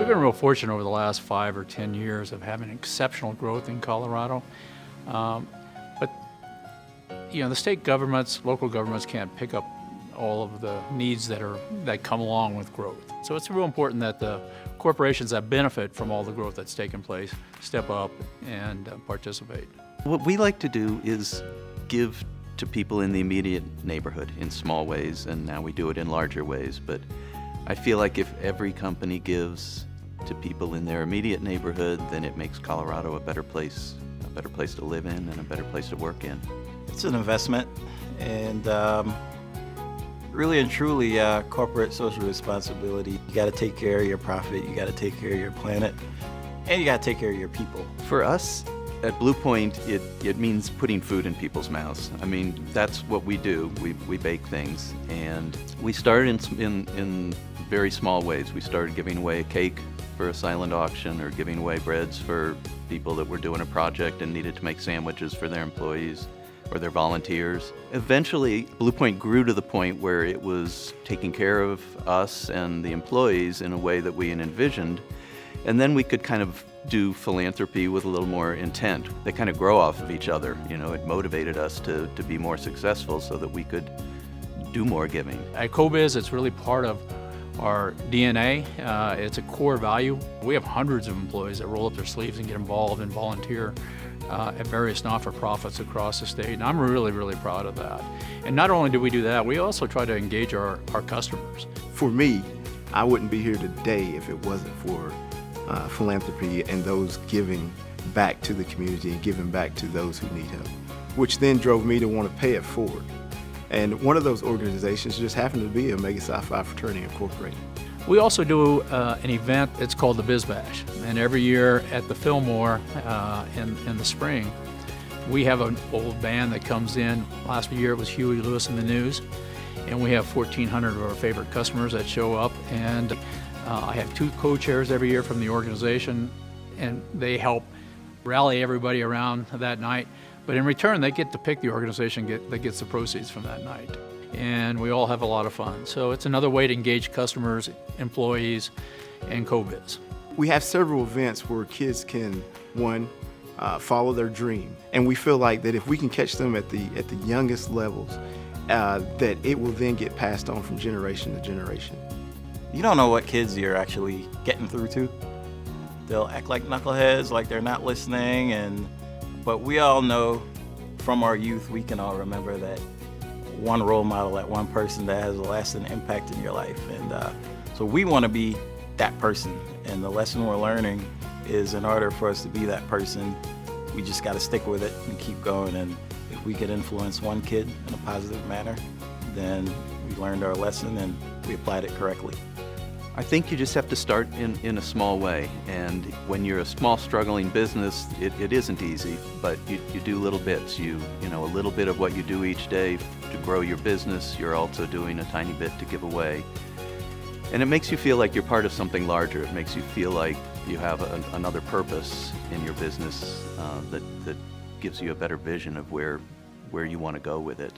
We've been real fortunate over the last 5 or 10 years of having exceptional growth in Colorado. But the state governments, local governments can't pick up all of the needs that come along with growth. So it's real important that the corporations that benefit from all the growth that's taken place step up and participate. What we like to do is give to people in the immediate neighborhood in small ways, and now we do it in larger ways. But I feel like if every company gives to people in their immediate neighborhood, then it makes Colorado a better place to live in and a better place to work in. It's an investment, and really and truly corporate social responsibility. You got to take care of your profit, you got to take care of your planet, and you got to take care of your people. For us at Bluepoint, it means putting food in people's mouths. I mean, that's what we do. We bake things, and we started in very small ways. We started giving away a cake for a silent auction, or giving away breads for people that were doing a project and needed to make sandwiches for their employees or their volunteers. Eventually, Bluepoint grew to the point where it was taking care of us and the employees in a way that we had envisioned, and then we could kind of do philanthropy with a little more intent. They kind of grow off of each other. It motivated us to be more successful so that we could do more giving. At CoBiz, it's really part of our DNA. It's a core value. We have hundreds of employees that roll up their sleeves and get involved and volunteer at various not-for-profits across the state, and I'm really, really proud of that. And not only do we do that, we also try to engage our customers. For me, I wouldn't be here today if it wasn't for philanthropy and those giving back to the community and giving back to those who need help, which then drove me to want to pay it forward. And one of those organizations just happened to be Omega Psi Phi Fraternity Incorporated. We also do an event, it's called the Biz Bash, and every year at the Fillmore in the spring, we have an old band that comes in. Last year it was Huey Lewis and the News, and we have 1,400 of our favorite customers that show up, and I have 2 co-chairs every year from the organization, and they help rally everybody around that night. But in return, they get to pick the organization that gets the proceeds from that night. And we all have a lot of fun. So it's another way to engage customers, employees, and CoBiz. We have several events where kids can, follow their dream. And we feel like that if we can catch them at the youngest levels, that it will then get passed on from generation to generation. You don't know what kids you're actually getting through to. They'll act like knuckleheads, like they're not listening, but we all know from our youth, we can all remember that one role model, that one person that has a lasting impact in your life. And so we want to be that person. And the lesson we're learning is, in order for us to be that person, we just got to stick with it and keep going. And if we could influence one kid in a positive manner, then we learned our lesson and we applied it correctly. I think you just have to start in a small way, and when you're a small struggling business, it isn't easy, but you do little bits. A little bit of what you do each day to grow your business, you're also doing a tiny bit to give away. And it makes you feel like you're part of something larger. It makes you feel like you have another purpose in your business that gives you a better vision of where you want to go with it.